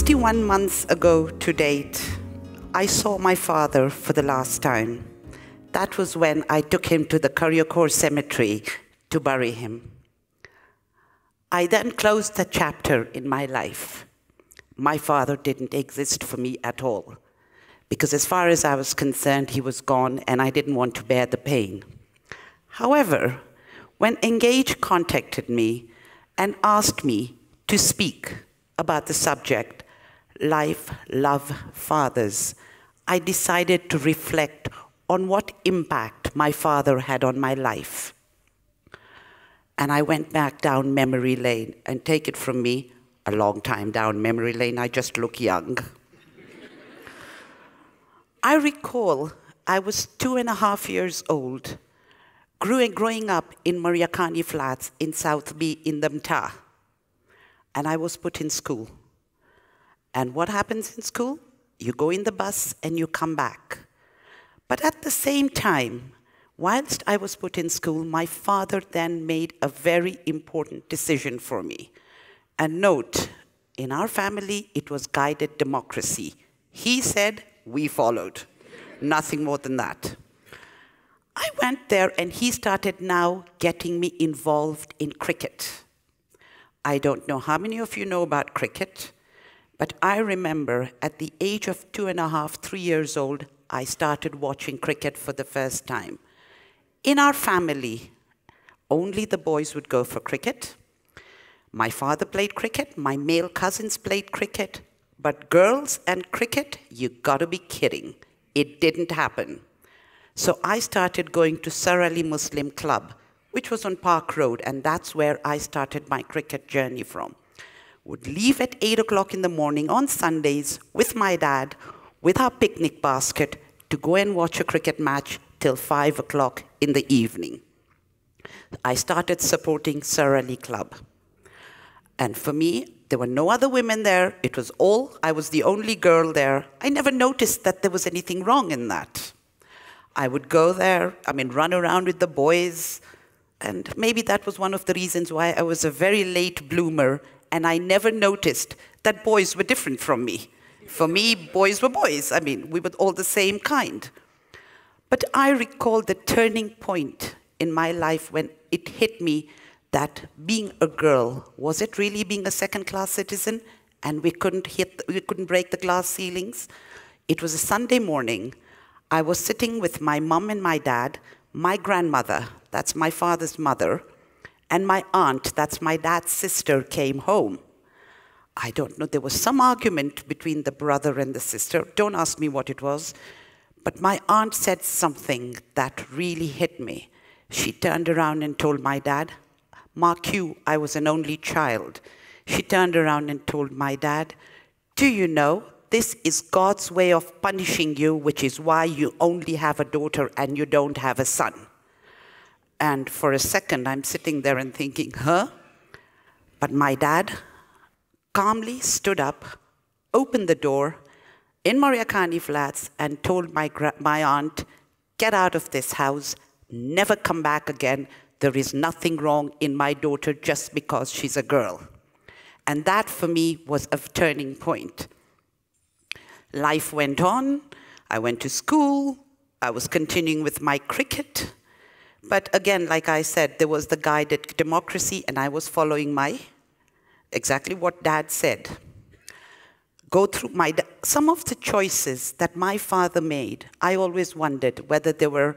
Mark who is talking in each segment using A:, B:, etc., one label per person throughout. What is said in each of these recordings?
A: 61 months ago to date, I saw my father for the last time. That was when I took him to the Karyakor cemetery to bury him. I then closed the chapter in my life. My father didn't exist for me at all, because as far as I was concerned, he was gone and I didn't want to bear the pain. However, when Engage contacted me and asked me to speak about the subject, Life, Love, Fathers, I decided to reflect on what impact my father had on my life. And I went back down memory lane, and take it from me, a long time down memory lane, I just look young. I recall I was 2.5 years old, growing up in Mariakani Flats in South B in the Mta, and I was put in school. And what happens in school? You go in the bus and you come back. But at the same time, whilst I was put in school, my father then made a very important decision for me. And note, in our family, it was guided democracy. He said, we followed. Nothing more than that. I went there and he started now getting me involved in cricket. I don't know how many of you know about cricket, but I remember at the age of 2.5, 3 years old, I started watching cricket for the first time. In our family, only the boys would go for cricket. My father played cricket, my male cousins played cricket, but girls and cricket, you gotta be kidding. It didn't happen. So I started going to Sar Ali Muslim Club, which was on Park Road, and that's where I started my cricket journey from. Would leave at 8 o'clock in the morning on Sundays with my dad, with our picnic basket, to go and watch a cricket match till 5 o'clock in the evening. I started supporting Sar Ali Club. And for me, there were no other women there. It was I was the only girl there. I never noticed that there was anything wrong in that. I would go there, run around with the boys, and maybe that was one of the reasons why I was a very late bloomer, and I never noticed that boys were different from me. For me, boys were boys. We were all the same kind. But I recall the turning point in my life when it hit me that being a girl, was it really being a second-class citizen? And we couldn't break the glass ceilings? It was a Sunday morning. I was sitting with my mom and my dad, my grandmother, that's my father's mother, and my aunt, that's my dad's sister, came home. I don't know, there was some argument between the brother and the sister. Don't ask me what it was. But my aunt said something that really hit me. She turned around and told my dad, mark you, I was an only child. She turned around and told my dad, do you know, this is God's way of punishing you, which is why you only have a daughter and you don't have a son. And for a second, I'm sitting there and thinking, huh? But my dad calmly stood up, opened the door in Mariakani Flats and told my aunt, get out of this house, never come back again. There is nothing wrong in my daughter just because she's a girl. And that for me was a turning point. Life went on. I went to school. I was continuing with my cricket. But again, like I said, there was the guided democracy, and I was following exactly what Dad said. Go through some of the choices that my father made. I always wondered whether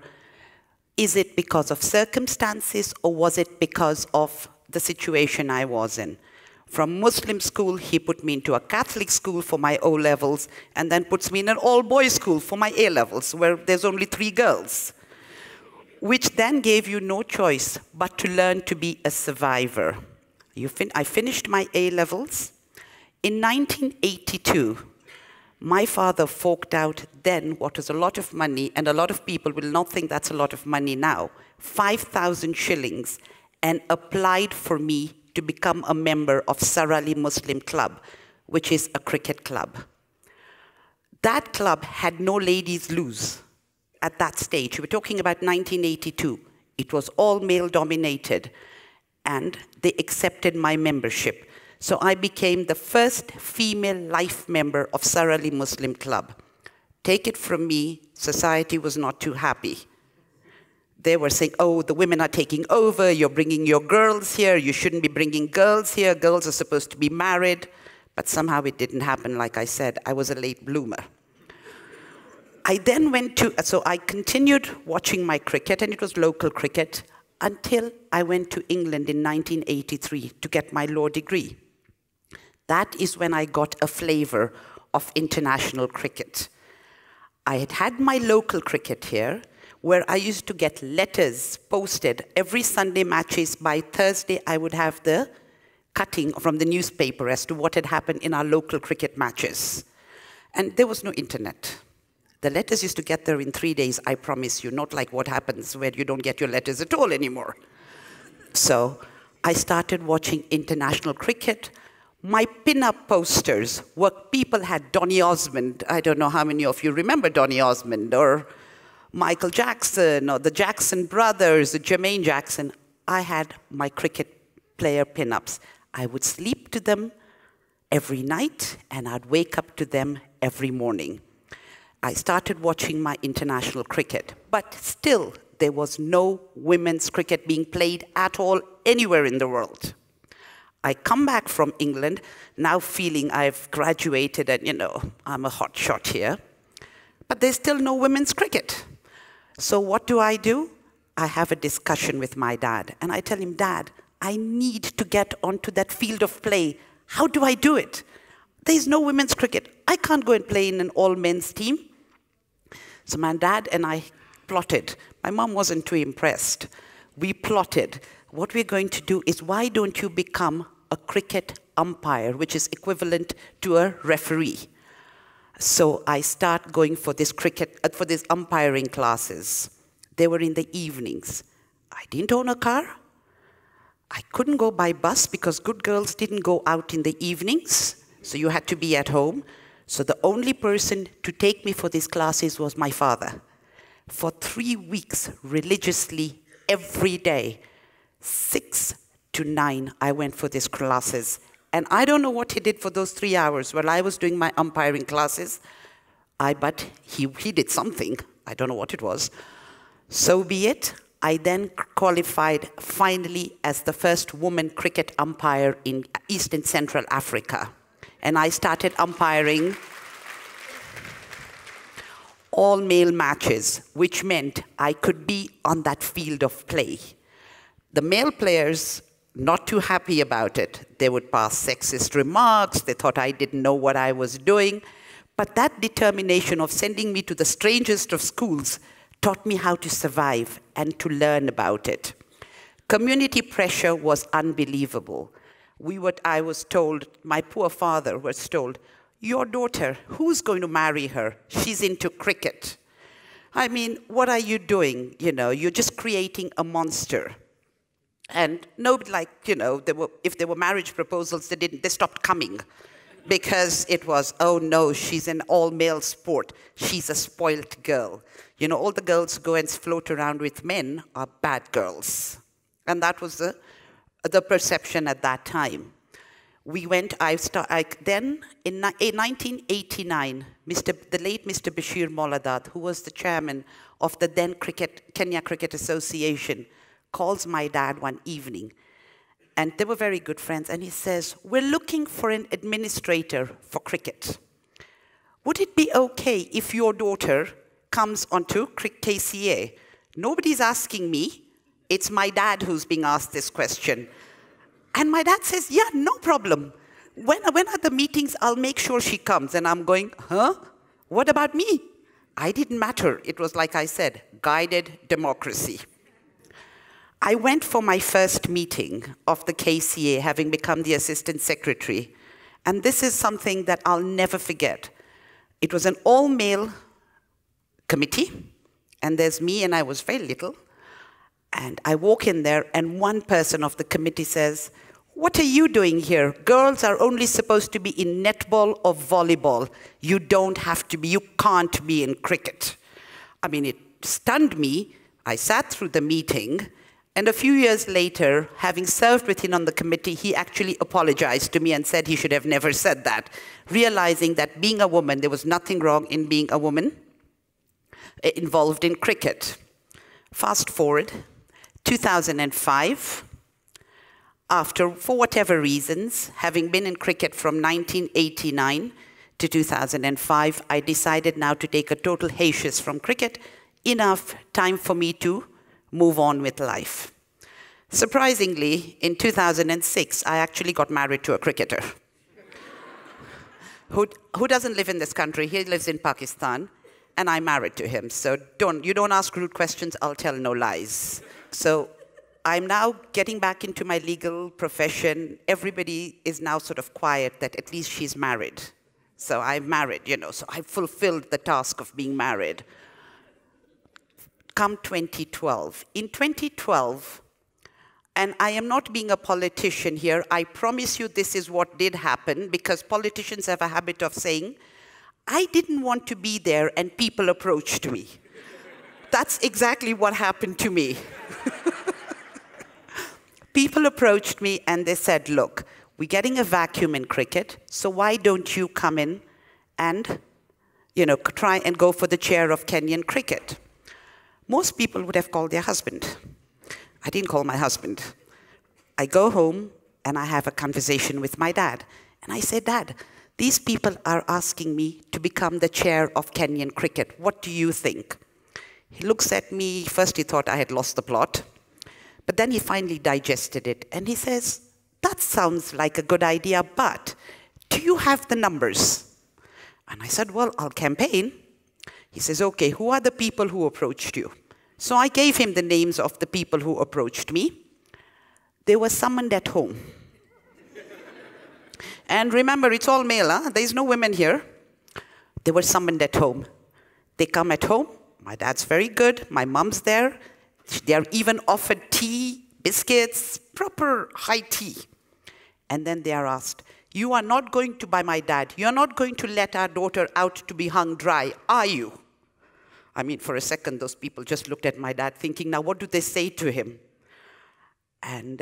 A: is it because of circumstances or was it because of the situation I was in? From Muslim school, he put me into a Catholic school for my O-levels and then puts me in an all-boys school for my A-levels, where there's only 3 girls, which then gave you no choice but to learn to be a survivor. I finished my A-levels. In 1982, my father forked out then what was a lot of money, and a lot of people will not think that's a lot of money now, 5,000 shillings, and applied for me to become a member of Sar Ali Muslim Club, which is a cricket club. That club had no ladies loose at that stage. We're talking about 1982. It was all male-dominated, and they accepted my membership. So I became the first female life member of Sarali Muslim Club. Take it from me, society was not too happy. They were saying, oh, the women are taking over, you're bringing your girls here, you shouldn't be bringing girls here, girls are supposed to be married. But somehow it didn't happen, like I said, I was a late bloomer. I then so I continued watching my cricket, and it was local cricket, until I went to England in 1983 to get my law degree. That is when I got a flavor of international cricket. I had had my local cricket here, where I used to get letters posted every Sunday matches. By Thursday, I would have the cutting from the newspaper as to what had happened in our local cricket matches. And there was no internet. The letters used to get there in 3 days, I promise you, not like what happens where you don't get your letters at all anymore. So I started watching international cricket. My pin-up posters were people had Donny Osmond. I don't know how many of you remember Donny Osmond, or Michael Jackson, or the Jackson brothers, Jermaine Jackson. I had my cricket player pin-ups. I would sleep to them every night, and I'd wake up to them every morning. I started watching my international cricket, but still there was no women's cricket being played at all anywhere in the world. I come back from England, now feeling I've graduated and, you know, I'm a hot shot here, but there's still no women's cricket. So what do? I have a discussion with my dad, and I tell him, Dad, I need to get onto that field of play. How do I do it? There's no women's cricket. I can't go and play in an all-men's team. So my dad and I plotted. My mom wasn't too impressed. We plotted. What we're going to do is, why don't you become a cricket umpire, which is equivalent to a referee? So I start going for this for these umpiring classes. They were in the evenings. I didn't own a car. I couldn't go by bus because good girls didn't go out in the evenings, so you had to be at home. So the only person to take me for these classes was my father. For 3 weeks, religiously, every day, 6 to 9, I went for these classes. And I don't know what he did for those 3 hours while I was doing my umpiring classes. But he did something. I don't know what it was. So be it. I then qualified finally as the first woman cricket umpire in East and Central Africa. And I started umpiring all male matches, which meant I could be on that field of play. The male players, not too happy about it. They would pass sexist remarks. They thought I didn't know what I was doing. But that determination of sending me to the strangest of schools taught me how to survive and to learn about it. Community pressure was unbelievable. I was told, my poor father was told, your daughter, who's going to marry her? She's into cricket. I mean, what are you doing? You know, you're just creating a monster. And nobody, like, you know, if there were marriage proposals, they stopped coming. Because it was, oh no, she's an all-male sport. She's a spoilt girl. You know, all the girls who go and float around with men are bad girls. And that was the perception at that time. Then, in 1989, the late Mr. Bashir Moladad, who was the chairman of the then Kenya Cricket Association, calls my dad one evening. And they were very good friends, and he says, we're looking for an administrator for cricket. Would it be okay if your daughter comes onto KCA? Nobody's asking me. It's my dad who's being asked this question. And my dad says, yeah, no problem. When are the meetings, I'll make sure she comes. And I'm going, huh? What about me? I didn't matter. It was, like I said, guided democracy. I went for my first meeting of the KCA, having become the assistant secretary. And this is something that I'll never forget. It was an all-male committee, and there's me, and I was very little. And I walk in there, and one person of the committee says, what are you doing here? Girls are only supposed to be in netball or volleyball. You can't be in cricket. I mean, it stunned me. I sat through the meeting, And a few years later, having served with him on the committee, he actually apologized to me and said he should have never said that, realizing that being a woman, there was nothing wrong in being a woman involved in cricket. Fast forward, 2005, after, for whatever reasons, having been in cricket from 1989 to 2005, I decided now to take a total hiatus from cricket, enough time for me to move on with life. Surprisingly, in 2006, I actually got married to a cricketer who doesn't live in this country. He lives in Pakistan, and I'm married to him. So you don't ask rude questions, I'll tell no lies. So I'm now getting back into my legal profession. Everybody is now sort of quiet that at least she's married. So I'm married, so I fulfilled the task of being married. Come 2012. In 2012, and I am not being a politician here, I promise you this is what did happen, because politicians have a habit of saying, I didn't want to be there and people approached me. That's exactly what happened to me. People approached me and they said, look, we're getting a vacuum in cricket, so why don't you come in and try and go for the chair of Kenyan cricket? Most people would have called their husband. I didn't call my husband. I go home and I have a conversation with my dad. And I say, Dad, these people are asking me to become the chair of Kenyan cricket. What do you think? He looks at me. First he thought I had lost the plot. But then he finally digested it. And he says, that sounds like a good idea, but do you have the numbers? And I said, well, I'll campaign. He says, okay, who are the people who approached you? So I gave him the names of the people who approached me. They were summoned at home. And remember, it's all male, huh? There's no women here. They were summoned at home. They come at home. My dad's very good. My mom's there. They are even offered tea, biscuits, proper high tea. And then they are asked, you are not going to, by my dad, you're not going to let our daughter out to be hung dry, are you? I mean, for a second, those people just looked at my dad thinking, now what do they say to him? And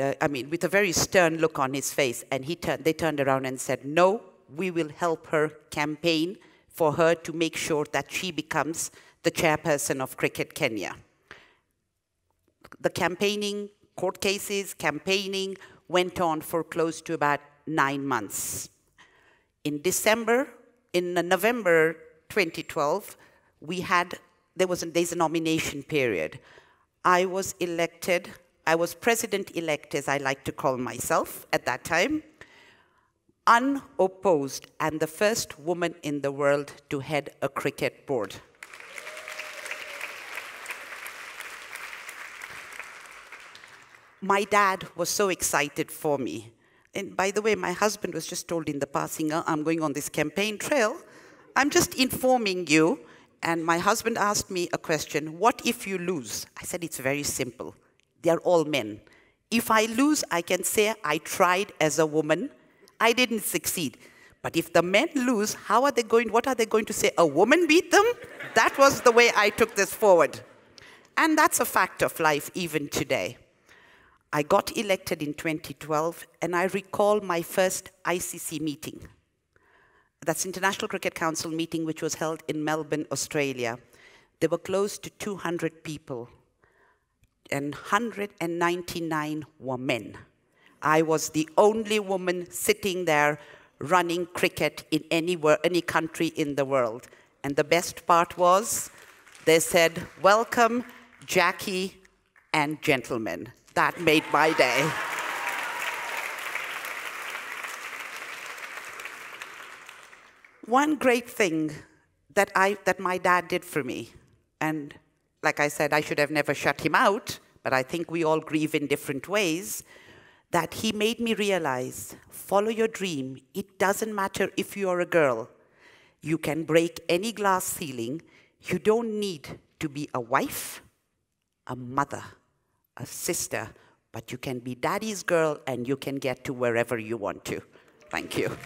A: with a very stern look on his face, and they turned around and said, no, we will help her campaign for her to make sure that she becomes the chairperson of Cricket Kenya. The campaigning, court cases, campaigning went on for close to about 9 months. In November 2012, there's a nomination period. I was elected. I was president-elect, as I like to call myself at that time, unopposed, and the first woman in the world to head a cricket board. My dad was so excited for me. And by the way, my husband was just told in the passing, I'm going on this campaign trail. I'm just informing you. And my husband asked me a question, what if you lose? I said, it's very simple. They're all men. If I lose, I can say I tried as a woman. I didn't succeed. But if the men lose, what are they going to say? A woman beat them? That was the way I took this forward. And that's a fact of life even today. I got elected in 2012, and I recall my first ICC meeting. That's International Cricket Council meeting, which was held in Melbourne, Australia. There were close to 200 people, and 199 were men. I was the only woman sitting there running cricket in any country in the world. And the best part was, they said, welcome, Jackie and gentlemen. That made my day. One great thing that my dad did for me, and like I said, I should have never shut him out, but I think we all grieve in different ways, that he made me realize, follow your dream. It doesn't matter if you're a girl. You can break any glass ceiling. You don't need to be a wife, a mother, a sister, but you can be daddy's girl and you can get to wherever you want to. Thank you.